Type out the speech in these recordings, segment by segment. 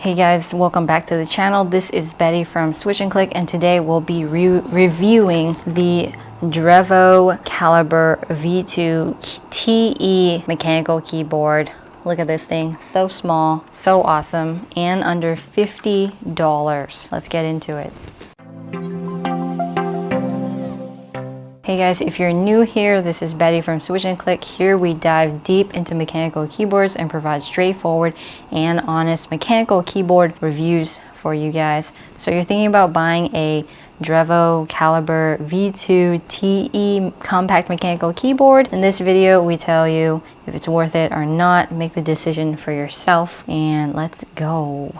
Hey guys, welcome back to the channel. This is Betty from Switch and Click, and today we'll be reviewing the Drevo Calibur V2 TE mechanical keyboard. Look at this thing, so small, so awesome, and under $50. Let's get into it. Hey guys, if you're new here, this is Betty from Switch and Click. Here we dive deep into mechanical keyboards and provide straightforward and honest mechanical keyboard reviews for you guys. So you're thinking about buying a Drevo Calibur V2 TE compact mechanical keyboard. In this video, we tell you if it's worth it or not. Make the decision for yourself, and let's go.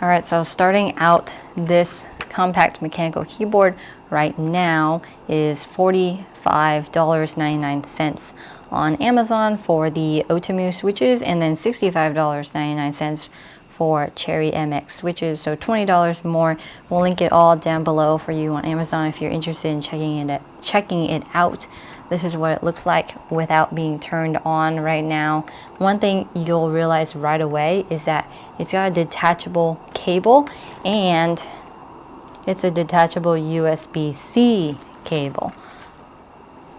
Alright, so starting out, this compact mechanical keyboard right now is $45.99 on Amazon for the Oetemu switches, and then $65.99 for Cherry MX switches, so $20 more. We'll link it all down below for you on Amazon if you're interested in checking it out. This is what it looks like without being turned on right now. One thing you'll realize right away is that it's got a detachable cable, and it's a detachable USB-C cable.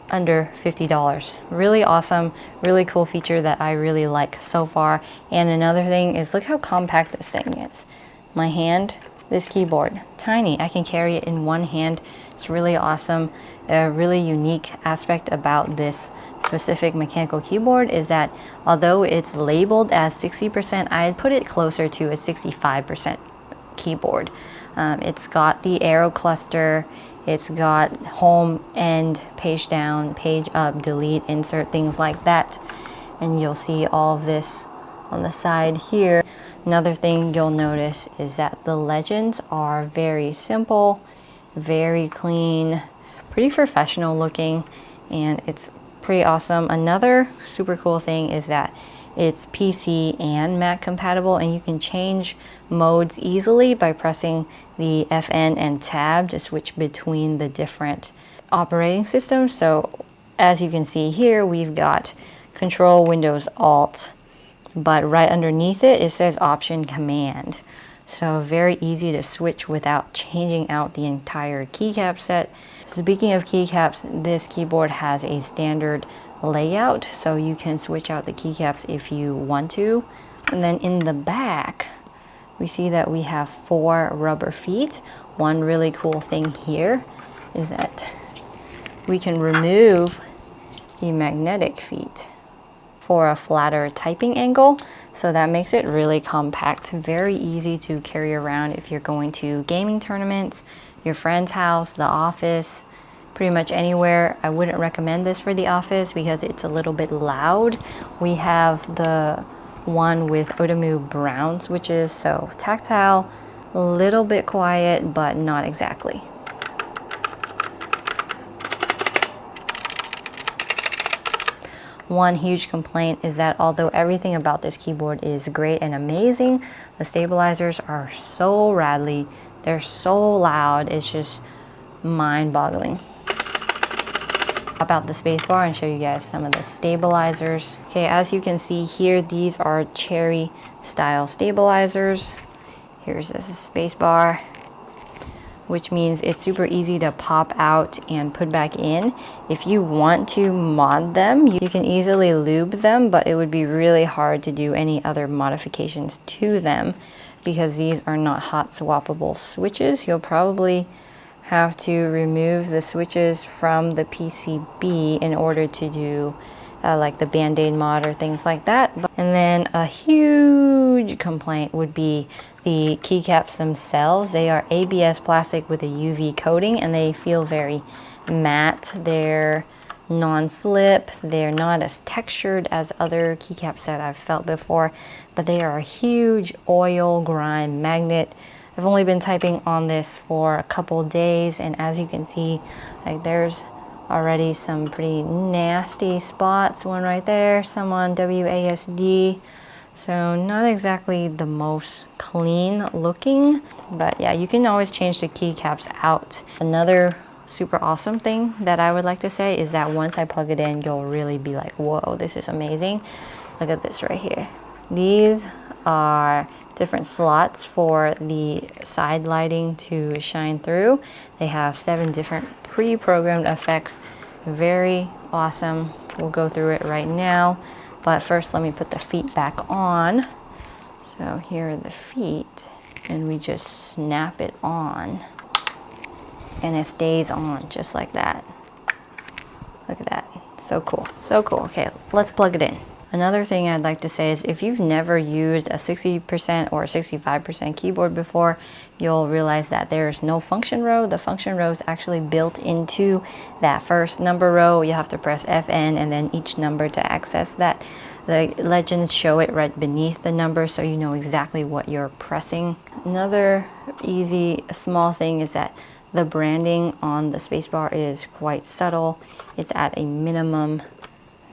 Under $50. Really awesome, really cool feature that I really like so far. And another thing is, look how compact this thing is. My hand, this keyboard, tiny. I can carry it in one hand. It's really awesome. A really unique aspect about this specific mechanical keyboard is that although it's labeled as 60%, I'd put it closer to a 65% keyboard. It's got the arrow cluster, it's got home, end, page down, page up, delete, insert, things like that. And you'll see all of this on the side here. Another thing you'll notice is that the legends are very simple, very clean, pretty professional looking, and it's pretty awesome. Another super cool thing is that it's PC and Mac compatible, and you can change modes easily by pressing the FN and tab to switch between the different operating systems. So as you can see here, we've got Control, Windows, Alt, but right underneath it, it says Option, Command. So very easy to switch without changing out the entire keycap set. Speaking of keycaps, this keyboard has a standard layout, so you can switch out the keycaps if you want to. And then in the back, we see that we have 4 rubber feet. One really cool thing here is that we can remove the magnetic feet for a flatter typing angle, so that makes it really compact, very easy to carry around if you're going to gaming tournaments, your friend's house, the office, pretty much anywhere. I wouldn't recommend this for the office because it's a little bit loud. We have the one with Oetemu Brown switches, so tactile, a little bit quiet, but not exactly. One huge complaint is that although everything about this keyboard is great and amazing, the stabilizers are so rattly, they're so loud, it's just mind-boggling. Pop out the spacebar and show you guys some of the stabilizers. Okay, as you can see here, these are Cherry style stabilizers. Here's this spacebar, which means it's super easy to pop out and put back in. If you want to mod them, you can easily lube them, but it would be really hard to do any other modifications to them because these are not hot swappable switches. You'll probably have to remove the switches from the PCB in order to do like the Band-Aid mod or things like that. And then a huge complaint would be the keycaps themselves. They are ABS plastic with a UV coating, and they feel very matte, they're non-slip, they're not as textured as other keycaps that I've felt before, but they are a huge oil grime magnet. I've only been typing on this for a couple days, and as you can see, like there's already some pretty nasty spots, one right there, some on WASD. So not exactly the most clean looking, but yeah, you can always change the keycaps out. Another super awesome thing that I would like to say is that once I plug it in, you'll really be like, whoa, this is amazing. Look at this right here. These are different slots for the side lighting to shine through. They have 7 different pre-programmed effects. Very awesome. We'll go through it right now, but first let me put the feet back on. So here are the feet, and we just snap it on, and it stays on just like that. Look at that. So cool. So cool. Okay, let's plug it in. Another thing I'd like to say is if you've never used a 60% or 65% keyboard before, you'll realize that there's no function row. The function row is actually built into that first number row. You have to press FN and then each number to access that. The legends show it right beneath the number so you know exactly what you're pressing. Another easy small thing is that the branding on the spacebar is quite subtle. It's at a minimum.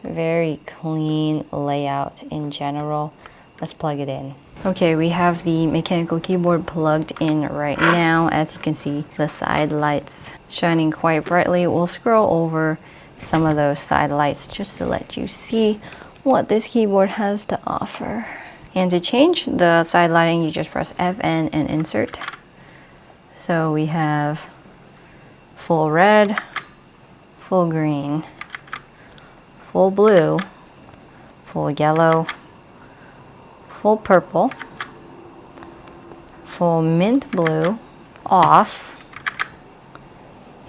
Very clean layout in general. Let's plug it in. Okay, we have the mechanical keyboard plugged in right now. As you can see, the side lights shining quite brightly. We'll scroll over some of those side lights just to let you see what this keyboard has to offer. And to change the side lighting, you just press FN and insert. So we have full red, full green, full blue, full yellow, full purple, full mint blue, off,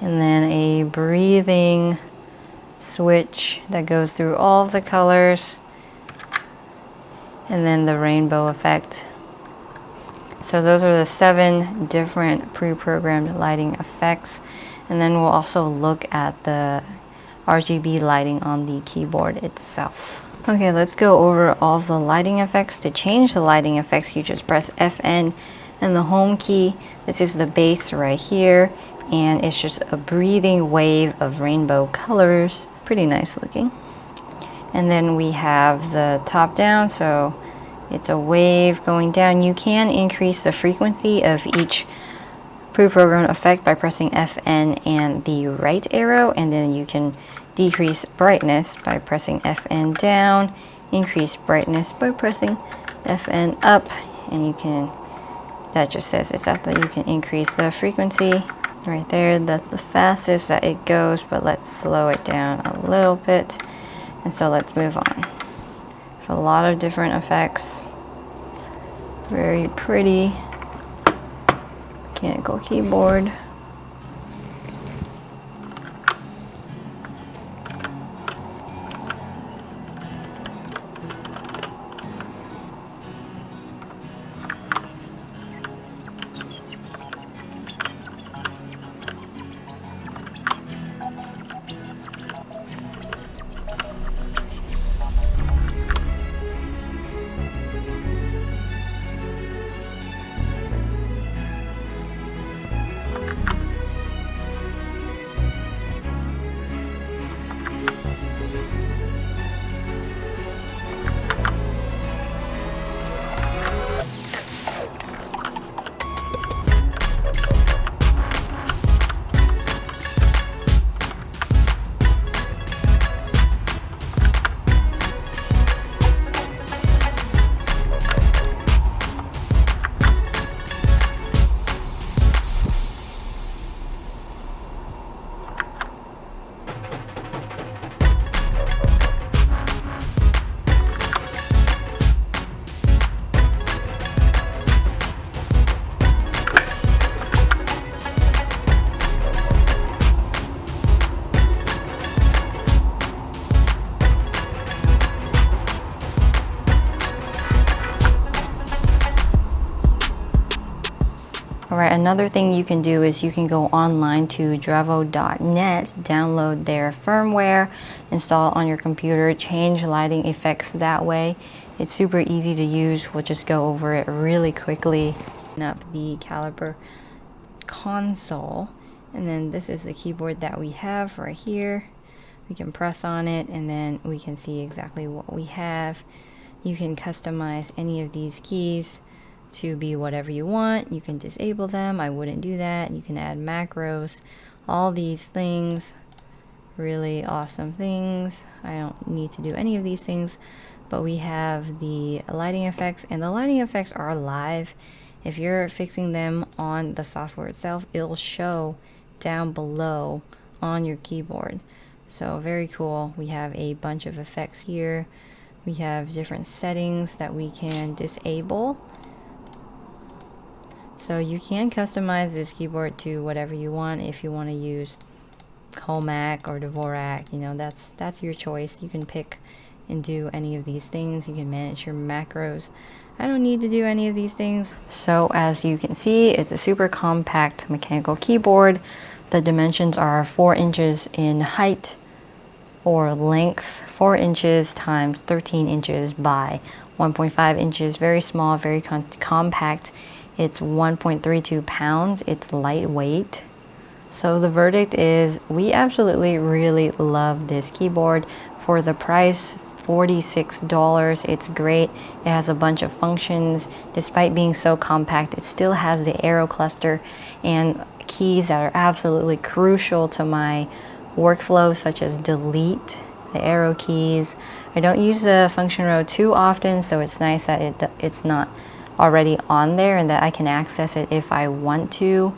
and then a breathing switch that goes through all of the colors, and then the rainbow effect. So those are the 7 different pre-programmed lighting effects, and then we'll also look at the RGB lighting on the keyboard itself. Okay, let's go over all of the lighting effects. To change the lighting effects, you just press FN and the home key. This is the base right here, and it's just a breathing wave of rainbow colors. Pretty nice looking. And then we have the top down, so it's a wave going down. You can increase the frequency of each pre-programmed effect by pressing FN and the right arrow, and then you can decrease brightness by pressing FN down, increase brightness by pressing FN up, and you can, that just says exactly that you can increase the frequency right there. That's the fastest that it goes, but let's slow it down a little bit. And so let's move on. A lot of different effects. Very pretty mechanical keyboard. Alright, another thing you can do is you can go online to drevo.net, download their firmware, install it on your computer, change lighting effects that way. It's super easy to use. We'll just go over it really quickly. Open up the Calibur console, and then this is the keyboard that we have right here. We can press on it and then we can see exactly what we have. You can customize any of these keys to be whatever you want. You can disable them. I wouldn't do that. You can add macros, all these things, really awesome things. I don't need to do any of these things, but we have the lighting effects, and the lighting effects are live. If you're fixing them on the software itself, it'll show down below on your keyboard. So very cool. We have a bunch of effects here. We have different settings that we can disable. So you can customize this keyboard to whatever you want. If you want to use Comac or Dvorak, you know, that's your choice. You can pick and do any of these things. You can manage your macros. I don't need to do any of these things. So as you can see, it's a super compact mechanical keyboard. The dimensions are 4 inches in height or length, 4 inches times 13 inches by 1.5 inches. Very small, very compact. It's 1.32 pounds. It's lightweight. So the verdict is we absolutely really love this keyboard. For the price, $46. It's great. It has a bunch of functions. Despite being so compact, it still has the arrow cluster and keys that are absolutely crucial to my workflow, such as delete, the arrow keys. I don't use the function row too often, so it's nice that it's not already on there and that I can access it if I want to.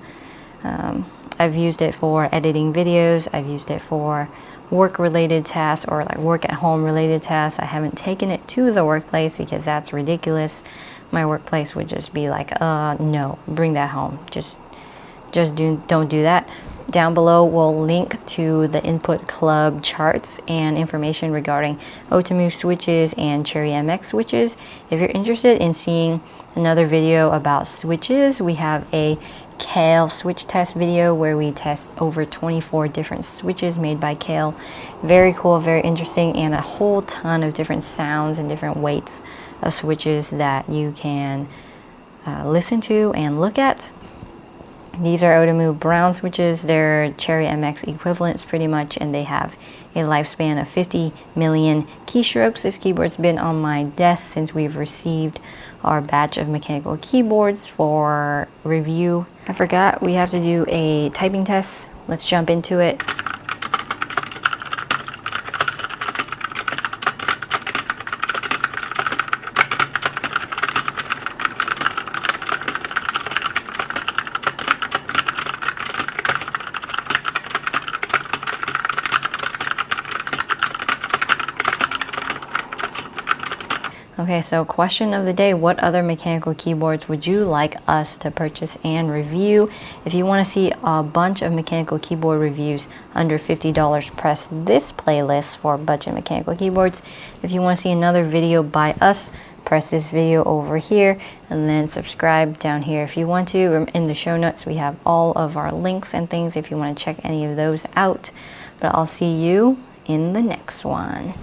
I've used it for editing videos. I've used it for work-related tasks or like work at home related tasks. I haven't taken it to the workplace because that's ridiculous. My workplace would just be like, no, bring that home. Just don't do that. Down below we'll link to the Input Club charts and information regarding Oetemu switches and Cherry MX switches. If you're interested in seeing another video about switches, we have a Kale switch test video where we test over 24 different switches made by Kale. Very cool, very interesting, and a whole ton of different sounds and different weights of switches that you can listen to and look at. These are Oetemu Brown switches. They're Cherry MX equivalents pretty much, and they have a lifespan of 50 million keystrokes. This keyboard's been on my desk since we've received our batch of mechanical keyboards for review. I forgot we have to do a typing test. Let's jump into it. Okay, so question of the day, what other mechanical keyboards would you like us to purchase and review? If you want to see a bunch of mechanical keyboard reviews under $50, press this playlist for budget mechanical keyboards. If you want to see another video by us, press this video over here and then subscribe down here if you want to. In the show notes, we have all of our links and things if you want to check any of those out. But I'll see you in the next one.